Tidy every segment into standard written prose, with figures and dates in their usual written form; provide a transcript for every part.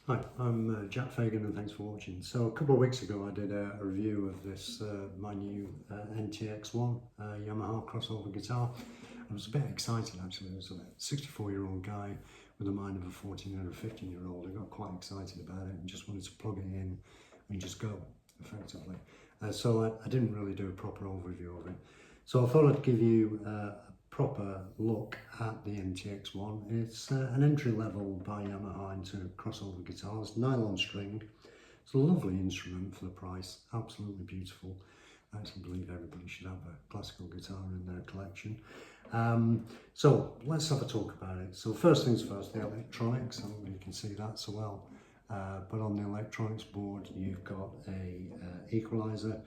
Hi, I'm Jack Fagan and thanks for watching. So a couple of weeks ago I did a review of this, my new NTX1 Yamaha crossover guitar. I was a bit excited actually. It was a 64-year-old guy with the mind of a 14 or a 15-year-old. I got quite excited about it and just wanted to plug it in and just go, effectively. So I didn't really do a proper overview of it. So I thought I'd give you a proper look at the NTX1. It's an entry level by Yamaha into crossover guitars, nylon string. It's a lovely instrument for the price, absolutely beautiful. I actually believe everybody should have a classical guitar in their collection. So let's have a talk about it. So first things first, the electronics. I don't know if you can see that so well, but on the electronics board you've got a equalizer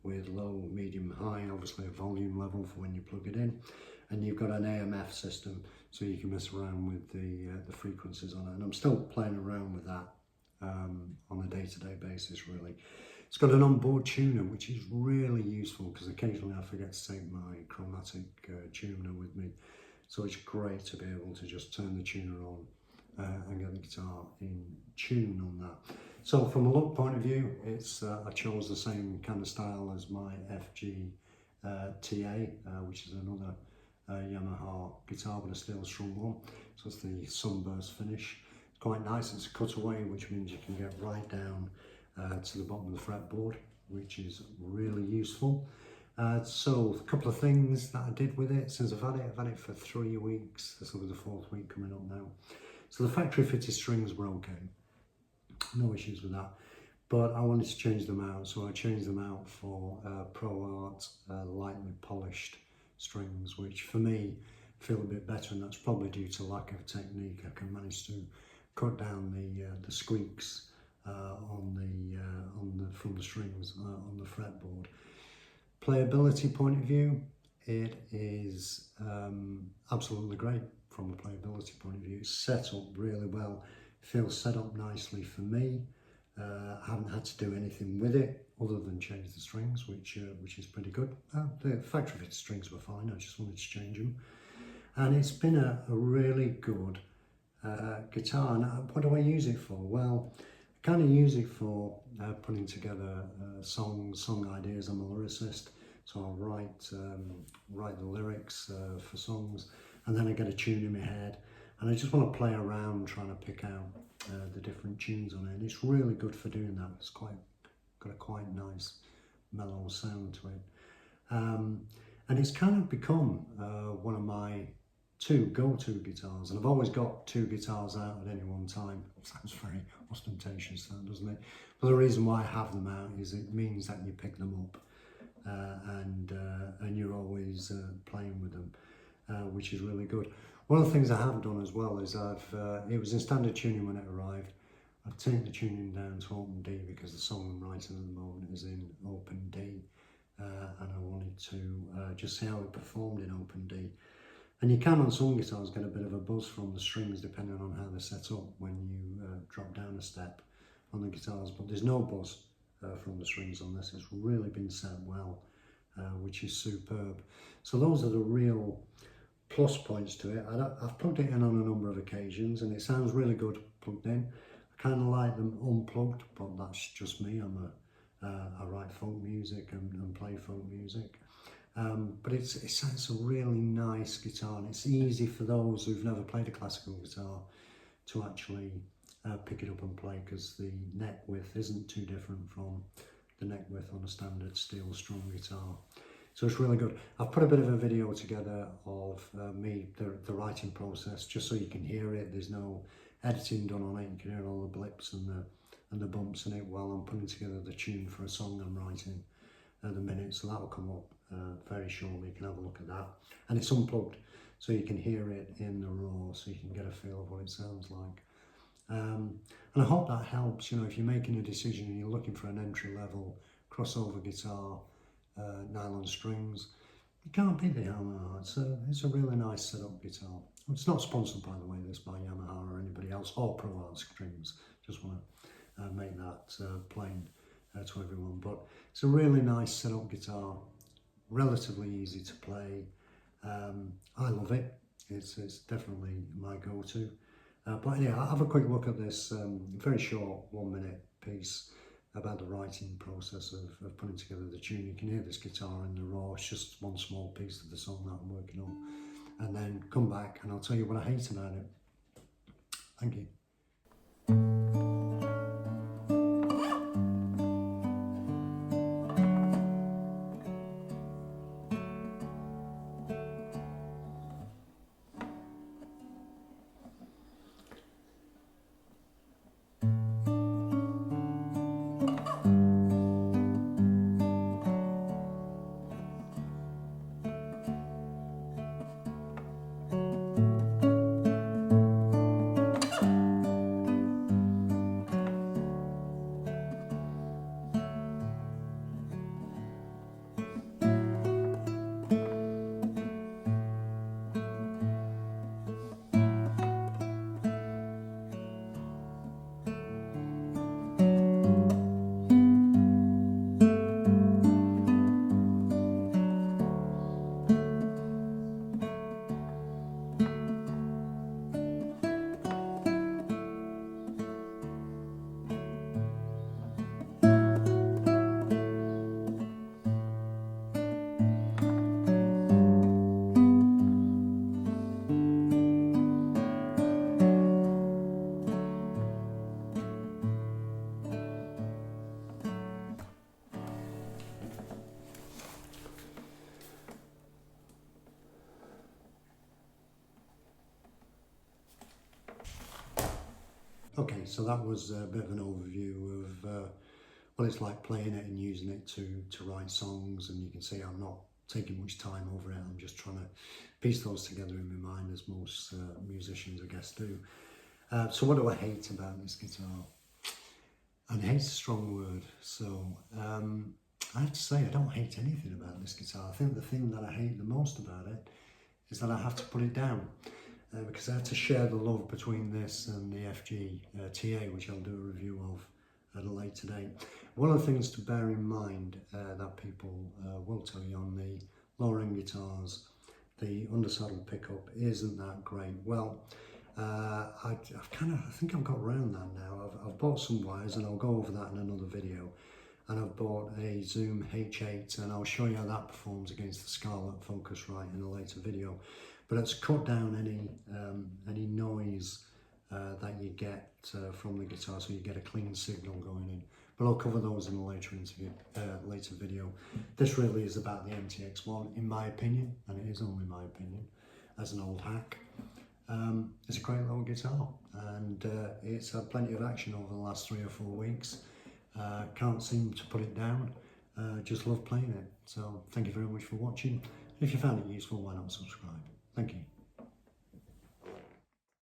with low, medium, high, obviously a volume level for when you plug it in. And you've got an AMF system, so you can mess around with the frequencies on it. And I'm still playing around with that on a day-to-day basis, really. It's got an onboard tuner, which is really useful because occasionally I forget to take my chromatic tuner with me. So it's great to be able to just turn the tuner on and get the guitar in tune on that. So from a look point of view, it's I chose the same kind of style as my FG TA, which is another Yamaha guitar with a steel strung one. So it's the sunburst finish. It's quite nice. It's a cutaway, which means you can get right down to the bottom of the fretboard, which is really useful. So a couple of things that I did with it since I've had it for 3 weeks. This will be the 4th week coming up now. So the factory fitted strings were okay, no issues with that, but I wanted to change them out, so I changed them out for Pro Art lightly polished strings, which for me feel a bit better, and that's probably due to lack of technique. I can manage to cut down the squeaks from the strings on the fretboard. Playability point of view, it is absolutely great from a playability point of view. It's set up really well, feels set up nicely for me. I haven't had to do anything with it other than change the strings, which is pretty good. The factory fitted strings were fine, I just wanted to change them. And it's been a really good guitar. And what do I use it for? Well, I kind of use it for putting together song ideas. I'm a lyricist, so I'll write the lyrics for songs, and then I get a tune in my head, and I just want to play around trying to pick out the different tunes on it. And it's really good for doing that. It's got a quite nice mellow sound to it, and it's kind of become one of my 2 go-to guitars, and I've always got 2 guitars out at any one time. Sounds very ostentatious, that, doesn't it? But the reason why I have them out is it means that you pick them up and you're always playing with them, which is really good. One of the things I have done as well is it was in standard tuning when it arrived. I've taken the tuning down to open D because the song I'm writing at the moment is in open D, and I wanted to just see how it performed in open D. And you can on some guitars get a bit of a buzz from the strings depending on how they're set up when you drop down a step on the guitars, but there's no buzz from the strings on this. It's really been set well, which is superb. So those are the real plus points to it. I've plugged it in on a number of occasions and it sounds really good plugged in. I kind of like them unplugged, but that's just me. I write folk music and play folk music. But it's a really nice guitar, and it's easy for those who've never played a classical guitar to actually pick it up and play, because the neck width isn't too different from the neck width on a standard steel strung guitar. So it's really good. I've put a bit of a video together of the writing process, just so you can hear it. There's no editing done on it. You can hear all the blips and the bumps in it while I'm putting together the tune for a song I'm writing at the minute. So that will come up very shortly. You can have a look at that, and it's unplugged, so you can hear it in the raw, so you can get a feel of what it sounds like. And I hope that helps. You know, if you're making a decision and you're looking for an entry-level crossover guitar, nylon strings, you can't beat the Yamaha. It's a really nice setup guitar. It's not sponsored, by the way, this by Yamaha or anybody else, or Pro Art strings. Just want to make that plain to everyone. But it's a really nice setup guitar, relatively easy to play. I love it. It's definitely my go-to. But anyway, I'll have a quick look at this very short 1 minute piece about the writing process of putting together the tune. You can hear this guitar in the raw. It's just one small piece of the song that I'm working on, and then come back and I'll tell you what I hate about it. Thank you. Okay, so that was a bit of an overview of what it's like playing it and using it to write songs, and you can see I'm not taking much time over it. I'm just trying to piece those together in my mind, as most musicians, I guess, do. So what do I hate about this guitar? And hate's a strong word, so I have to say I don't hate anything about this guitar. I think the thing that I hate the most about it is that I have to put it down. Because I had to share the love between this and the FG TA, which I'll do a review of at a later date. One of the things to bear in mind that people will tell you on the lower end guitars, the undersaddle pickup isn't that great. Well, I think I've got around that now. I've bought some wires, and I'll go over that in another video. And I've bought a Zoom H8, and I'll show you how that performs against the Scarlett Focusrite in a later video. But it's cut down any noise that you get from the guitar, so you get a clean signal going in. But I'll cover those in a later video. This really is about the NTX1, in my opinion, and it is only my opinion, as an old hack. It's a great little guitar, and it's had plenty of action over the last 3 or 4 weeks. Can't seem to put it down. Just love playing it. So thank you very much for watching. If you found it useful, why not subscribe? Thank you.